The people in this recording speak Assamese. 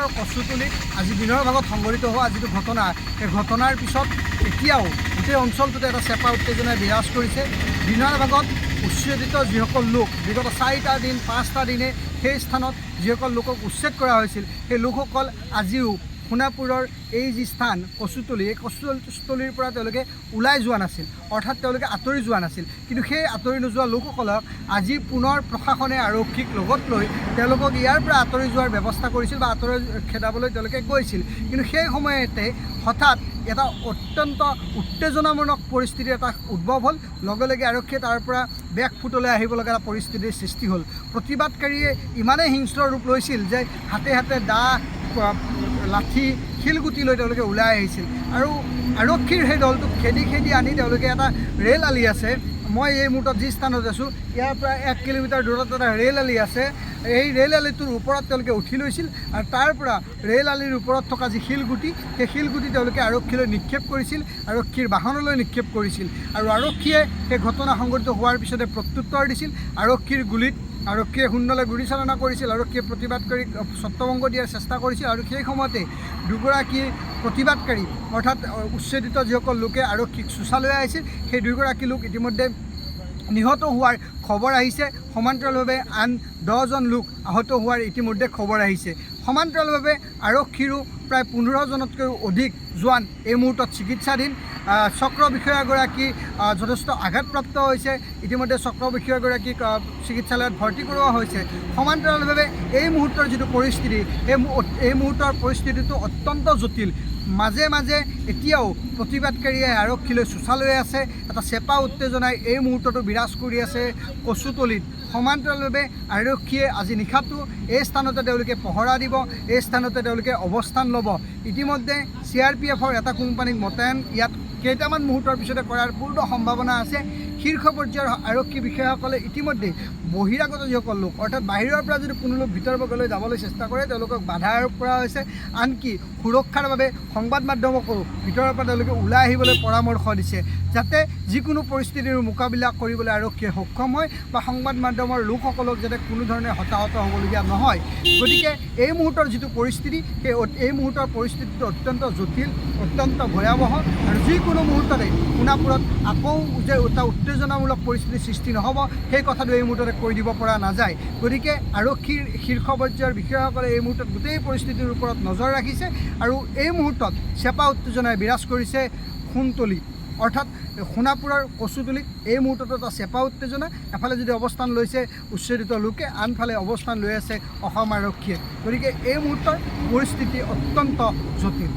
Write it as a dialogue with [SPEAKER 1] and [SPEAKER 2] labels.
[SPEAKER 1] আৰু কচুতলিত আজি দিনৰ ভাগত সংঘটিত হোৱা যিটো ঘটনা, সেই ঘটনাৰ পিছত এতিয়াও গোটেই অঞ্চলটোতে এটা চেপা উত্তেজনাই বিৰাজ কৰিছে। দিনৰ ভাগত উচ্ছেদিত যিসকল লোক, বিগত 4টা দিন 5টা দিনে সেই স্থানত যিসকল লোকক উচ্ছেদ কৰা হৈছিল, সেই লোকসকল আজিও সোণাপুৰৰ এই যি স্থান কচুতলি, এই কচুতলিৰ পৰা তেওঁলোকে ওলাই যোৱা নাছিল, অৰ্থাৎ তেওঁলোকে আঁতৰি যোৱা নাছিল। কিন্তু সেই আঁতৰি নোযোৱা লোকসকলক আজি পুনৰ প্ৰশাসনে আৰক্ষীক লগত লৈ তেওঁলোকক ইয়াৰ পৰা আঁতৰি যোৱাৰ ব্যৱস্থা কৰিছিল বা আঁতৰি খেদাবলৈ তেওঁলোকে গৈছিল। কিন্তু সেই সময়তে হঠাৎ এটা অত্যন্ত উত্তেজনামূলক পৰিস্থিতিৰ এটা উদ্ভৱ হ'ল। লগে লগে আৰক্ষীয়ে তাৰ পৰা বেগ ফুটলৈ আহিব লগা এটা পৰিস্থিতিৰ সৃষ্টি হ'ল। প্ৰতিবাদকাৰীয়ে ইমানেই হিংস্ৰ ৰূপ লৈছিল যে হাতে হাতে দা, লাঠি, শিলগুটি লৈ তেওঁলোকে ওলাই আহিছিল আৰু আৰক্ষীৰ সেই দলটোক খেদি আনি তেওঁলোকে এটা ৰেল আলি আছে, মই এই মুহূৰ্তত যি স্থানত আছোঁ ইয়াৰ পৰা 1 কিলোমিটাৰ দূৰত এটা ৰেল আলি আছে, এই ৰেল আলিটোৰ ওপৰত তেওঁলোকে উঠি লৈছিল আৰু তাৰ পৰা ৰেল আলিৰ ওপৰত থকা যি শিলগুটি, সেই শিলগুটি তেওঁলোকে আৰক্ষীলৈ নিক্ষেপ কৰিছিল, আৰক্ষীৰ বাহনলৈ নিক্ষেপ কৰিছিল আৰু আৰক্ষীয়ে সেই ঘটনা সংঘটিত হোৱাৰ পিছতে প্ৰত্যুত্তৰ দিছিল। আৰক্ষীৰ গুলীত আৰক্ষীয়ে শূন্যলৈ গুলীচালনা কৰিছিল, আৰক্ষীয়ে প্ৰতিবাদকাৰীক ছত্ৰভংগ দিয়াৰ চেষ্টা কৰিছিল আৰু সেই সময়তে দুগৰাকী প্ৰতিবাদকাৰী অৰ্থাৎ উচ্ছেদিত যিসকল লোকে আৰক্ষীক চোচালৈ আহিছিল, সেই দুগৰাকী লোক ইতিমধ্যে নিহত হোৱাৰ খবৰ আহিছে। সমান্তৰালভাৱে আন 10জন লোক আহত হোৱাৰ ইতিমধ্যে খবৰ আহিছে। সমান্তৰালভাৱে আৰক্ষীৰো প্ৰায় 15জনতকৈও অধিক জোৱান এই মুহূৰ্তত চিকিৎসাধীন। চক্ৰ বিষয়াগৰাকী যথেষ্ট আঘাতপ্ৰাপ্ত হৈছে, ইতিমধ্যে চক্ৰ বিষয়াগৰাকীক চিকিৎসালয়ত ভৰ্তি কৰোৱা হৈছে। সমান্তৰালভাৱে এই মুহূৰ্তৰ যিটো পৰিস্থিতি, এই মুহূৰ্তৰ পৰিস্থিতিটো অত্যন্ত জটিল। মাজে মাজে এতিয়াও প্ৰতিবাদকাৰীয়ে আৰক্ষীলৈ চোচালৈ আছে, এটা চেপা উত্তেজনাই এই মুহূৰ্তটো বিৰাজ কৰি আছে কচুতলিত। সমান্তৰালভাৱে আৰক্ষীয়ে আজি নিশাটো এই স্থানতে তেওঁলোকে পহৰা দিব, এই স্থানতে তেওঁলোকে অৱস্থান ল'ব। ইতিমধ্যে CRPFৰ এটা কোম্পানীক মোতায়েন ইয়াত কেইটামান মুহূৰ্তৰ পিছতে কৰাৰ পূৰ্ণ সম্ভাৱনা আছে। শীৰ্ষ পৰ্যায়ৰ আৰক্ষী বিষয়াসকলে ইতিমধ্যে বহিৰাগত যিসকল লোক, অৰ্থাৎ বাহিৰৰ পৰা যদি কোনো লোক ভিতৰভাগলৈ যাবলৈ চেষ্টা কৰে তেওঁলোকক বাধা আৰোপ কৰা হৈছে। আনকি সুৰক্ষাৰ বাবে সংবাদ মাধ্যমকো ভিতৰৰ পৰা তেওঁলোকে ওলাই আহিবলৈ পৰামৰ্শ দিছে, যাতে যিকোনো পৰিস্থিতিৰ মোকাবিলা কৰিবলৈ আৰক্ষীয়ে সক্ষম হয় বা সংবাদ মাধ্যমৰ লোকসকলক যাতে কোনো ধৰণে হতাহত হ'বলগীয়া নহয়। গতিকে এই মুহূৰ্তৰ যিটো পৰিস্থিতি, এই মুহূৰ্তৰ পৰিস্থিতিটো অত্যন্ত জটিল, অত্যন্ত ভয়াৱহ আৰু যিকোনো মুহূৰ্ততে সোণাপুৰত আকৌ যে এটা উত্তেজনামূলক পৰিস্থিতিৰ সৃষ্টি নহ'ব সেই কথাটো এই মুহূৰ্ততে কৈ দিব পৰা নাযায়। গতিকে আৰক্ষীৰ শীৰ্ষ পৰ্যায়ৰ বিষয়াসকলে এই মুহূৰ্তত গোটেই পৰিস্থিতিৰ ওপৰত নজৰ ৰাখিছে আৰু এই মুহূৰ্তত চেপা উত্তেজনাই বিৰাজ কৰিছে সোণতলিত, অৰ্থাৎ সোণাপুৰৰ কচুতলিত এই মুহূৰ্তত এটা চেপা উত্তেজনা। এফালে যদি অৱস্থান লৈছে উচ্ছেদিত লোকে, আনফালে অৱস্থান লৈ আছে অসম আৰক্ষীয়ে। গতিকে এই মুহূৰ্তৰ পৰিস্থিতি অত্যন্ত জটিল।